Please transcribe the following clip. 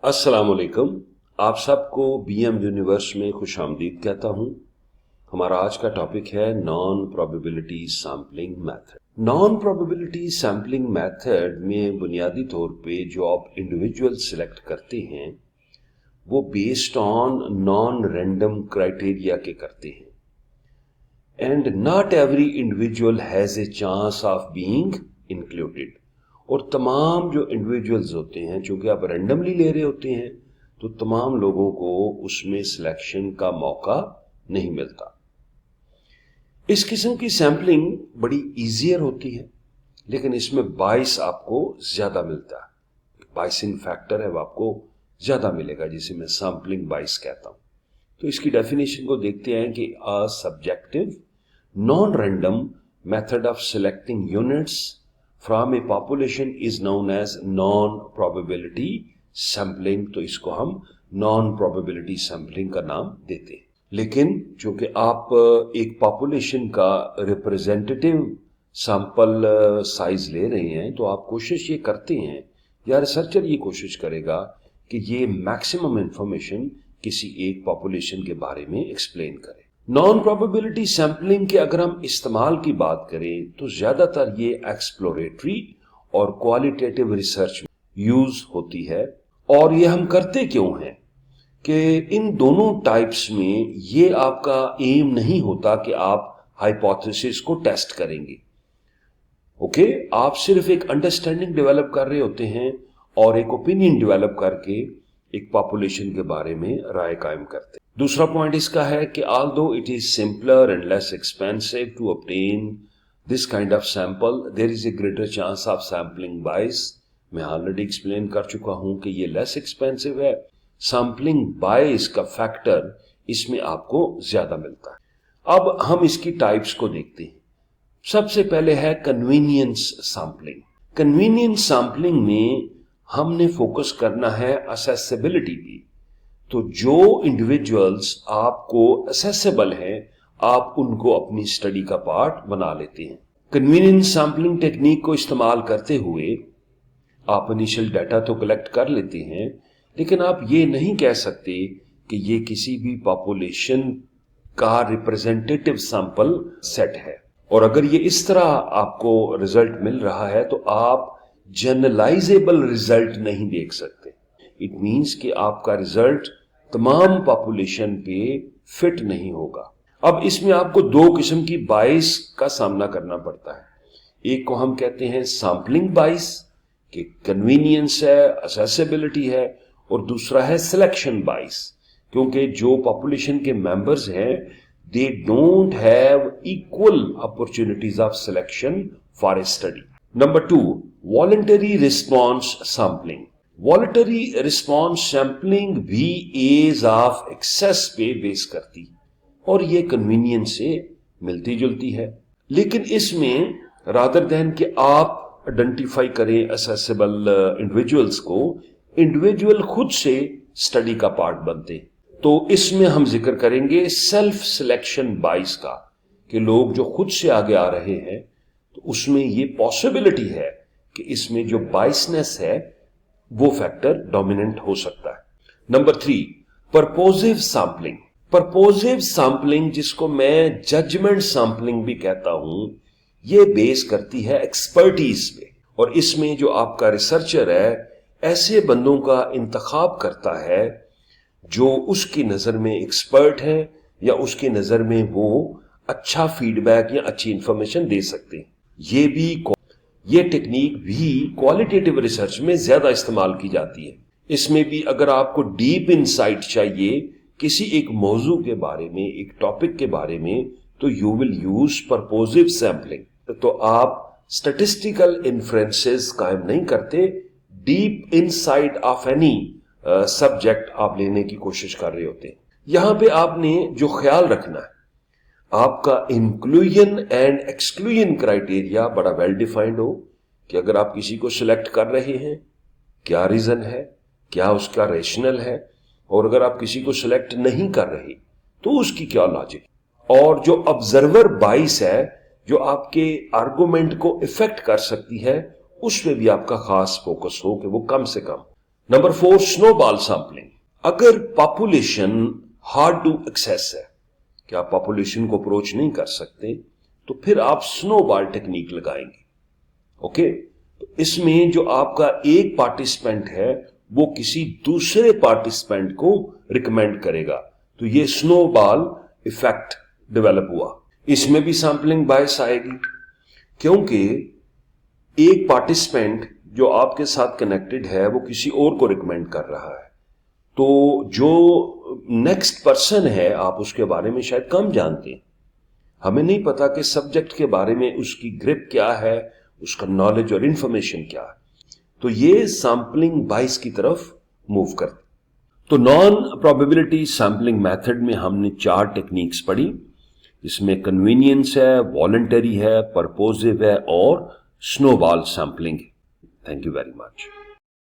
अस्सलामुअलैकुम। आप सबको बीएम यूनिवर्स में खुश आमदीद कहता हूँ। हमारा आज का टॉपिक है non probability sampling method. Non probability sampling method में बुनियादी तौर पे जो आप इंडिविजुअल सिलेक्ट करते हैं वो based on non random criteria के करते हैं and not every individual has a chance of being included. और तमाम जो इंडिविजुअल्स होते हैं, चूंकि आप रैंडमली ले रहे होते हैं तो तमाम लोगों को उसमें सिलेक्शन का मौका नहीं मिलता। इस किस्म की सैम्पलिंग बड़ी इजियर होती है, लेकिन इसमें बाइस आपको ज्यादा मिलता है। बाइसिंग फैक्टर है वो आपको ज्यादा मिलेगा, जिसे मैं सैम्पलिंग बाइस कहता हूं। तो इसकी डेफिनेशन को देखते हैं कि a subjective non random method of selecting units from a population is known as non probability sampling. तो इसको हम नॉन प्रोबेबिलिटी सैम्पलिंग का नाम देते हैं। लेकिन चूंकि आप एक पॉपुलेशन का रिप्रेजेंटेटिव सैंपल साइज ले रहे हैं तो आप कोशिश ये करते हैं, या रिसर्चर ये कोशिश करेगा कि ये मैक्सिमम इंफॉर्मेशन किसी एक पॉपुलेशन के बारे में एक्सप्लेन करे। नॉन प्रोबेबिलिटी सैम्पलिंग के अगर हम इस्तेमाल की बात करें तो ज्यादातर ये एक्सप्लोरेटरी और क्वालिटेटिव रिसर्च यूज होती है। और ये हम करते क्यों हैं कि इन दोनों टाइप्स में ये आपका एम नहीं होता कि आप हाइपोथेसिस को टेस्ट करेंगे। ओके, आप सिर्फ एक अंडरस्टैंडिंग डेवलप कर रहे होते हैं और एक ओपिनियन डेवलप करके एक पॉपुलेशन के बारे में राय कायम करते हैं। दूसरा पॉइंट इसका है कि although it is simpler and less expensive to obtain this kind of sample, there is a greater chance of sampling bias। मैं ऑलरेडी एक्सप्लेन कर चुका हूं कि ये लेस एक्सपेंसिव है। सैम्पलिंग बायस का फैक्टर इसमें आपको ज्यादा मिलता है। अब हम इसकी टाइप्स को देखते हैं। सबसे पहले है कन्वीनियंस सैम्पलिंग। कन्वीनियंस सैम्पलिंग में हमने फोकस करना है असेसिबिलिटी पे। तो जो इंडिविजुअल्स आपको असेसेबल हैं आप उनको अपनी स्टडी का पार्ट बना लेते हैं। कन्वीनियंस सैम्पलिंग टेक्निक को इस्तेमाल करते हुए आप इनिशियल डाटा तो कलेक्ट कर लेते हैं, लेकिन आप ये नहीं कह सकते कि ये किसी भी पॉपुलेशन का रिप्रेजेंटेटिव सैंपल सेट है। और अगर ये इस तरह आपको रिजल्ट मिल रहा है तो आप जनरलाइजेबल रिजल्ट नहीं देख सकते। इट मींस कि आपका रिजल्ट तमाम पॉपुलेशन पे फिट नहीं होगा। अब इसमें आपको दो किस्म की बाइस का सामना करना पड़ता है। एक को हम कहते हैं सैम्पलिंग बाइस कि कन्वीनियंस है, असेसिबिलिटी है, और दूसरा है सिलेक्शन बाइस क्योंकि जो पॉपुलेशन के मेंबर्स हैं they don't have equal opportunities of selection for a study. Number 2, voluntary response sampling. Voluntary response sampling भी एज ऑफ एक्सेस पे बेस करती और ये कन्वीनियंस से मिलती जुलती है। लेकिन इसमें रादर देन कि आप आइडेंटिफाई करें असेसेबल इंडिविजुअल्स को, इंडिविजुअल खुद से स्टडी का पार्ट बनते। तो इसमें हम जिक्र करेंगे सेल्फ सिलेक्शन बाइस का कि लोग जो खुद से आगे आ रहे हैं तो उसमें ये पॉसिबिलिटी है कि इसमें जो बाइसनेस है वो फैक्टर डोमिनेंट हो सकता है। Number 3, purposive sampling. Purposive sampling जिसको मैं जजमेंट सैम्पलिंग भी कहता हूं, ये बेस करती है एक्सपर्टीज पे। और इसमें जो आपका रिसर्चर है ऐसे बंदों का इंतखाब करता है जो उसकी नजर में एक्सपर्ट है या उसकी नजर में वो अच्छा फीडबैक या अच्छी इंफॉर्मेशन दे सकते हैं। ये टेक्निक भी क्वालिटेटिव रिसर्च में ज्यादा इस्तेमाल की जाती है। इसमें भी अगर आपको डीप इनसाइट चाहिए किसी एक मौजू के बारे में, एक टॉपिक के बारे में, तो यू विल यूज परपोजिव सैम्पलिंग। तो आप स्टैटिस्टिकल इन्फ्रेंसेस कायम नहीं करते, deep insight of any subject आप लेने की कोशिश कर रहे होते हैं। यहां पे आपने जो ख्याल रखना है आपका इंक्लूजन एंड एक्सक्लूजन क्राइटेरिया बड़ा वेल डिफाइंड हो कि अगर आप किसी को सिलेक्ट कर रहे हैं क्या रीजन है, क्या उसका रेशनल है, और अगर आप किसी को सिलेक्ट नहीं कर रहे तो उसकी क्या लॉजिक। और जो ऑब्जर्वर बाइस है जो आपके आर्गुमेंट को इफेक्ट कर सकती है उसमें भी आपका खास फोकस हो कि वो कम से कम नंबर 4 स्नोबॉल सैंपलिंग। अगर पॉपुलेशन हार्ड टू एक्सेस है कि आप पॉपुलेशन को अप्रोच नहीं कर सकते, तो फिर आप स्नोबॉल टेक्निक लगाएंगे। ओके, तो इसमें जो आपका एक पार्टिसिपेंट है वो किसी दूसरे पार्टिसिपेंट को रिकमेंड करेगा, तो ये स्नोबॉल इफेक्ट डेवलप हुआ। इसमें भी सैंपलिंग बायस आएगी, क्योंकि एक पार्टिसिपेंट जो आपके साथ कनेक्टेड है वो किसी और को रिकमेंड कर रहा है, तो जो नेक्स्ट पर्सन है आप उसके बारे में शायद कम जानते हैं। हमें नहीं पता कि सब्जेक्ट के बारे में उसकी ग्रिप क्या है, उसका नॉलेज और इंफॉर्मेशन क्या है, तो ये सैंपलिंग बायस की तरफ मूव करते। तो नॉन प्रोबेबिलिटी सैंपलिंग मेथड में हमने 4 टेक्निक्स पढ़ी। इसमें कन्वीनियंस है, वॉलंटरी है, परपोजिव है और स्नोबॉल सैंपलिंग है। Thank you very much.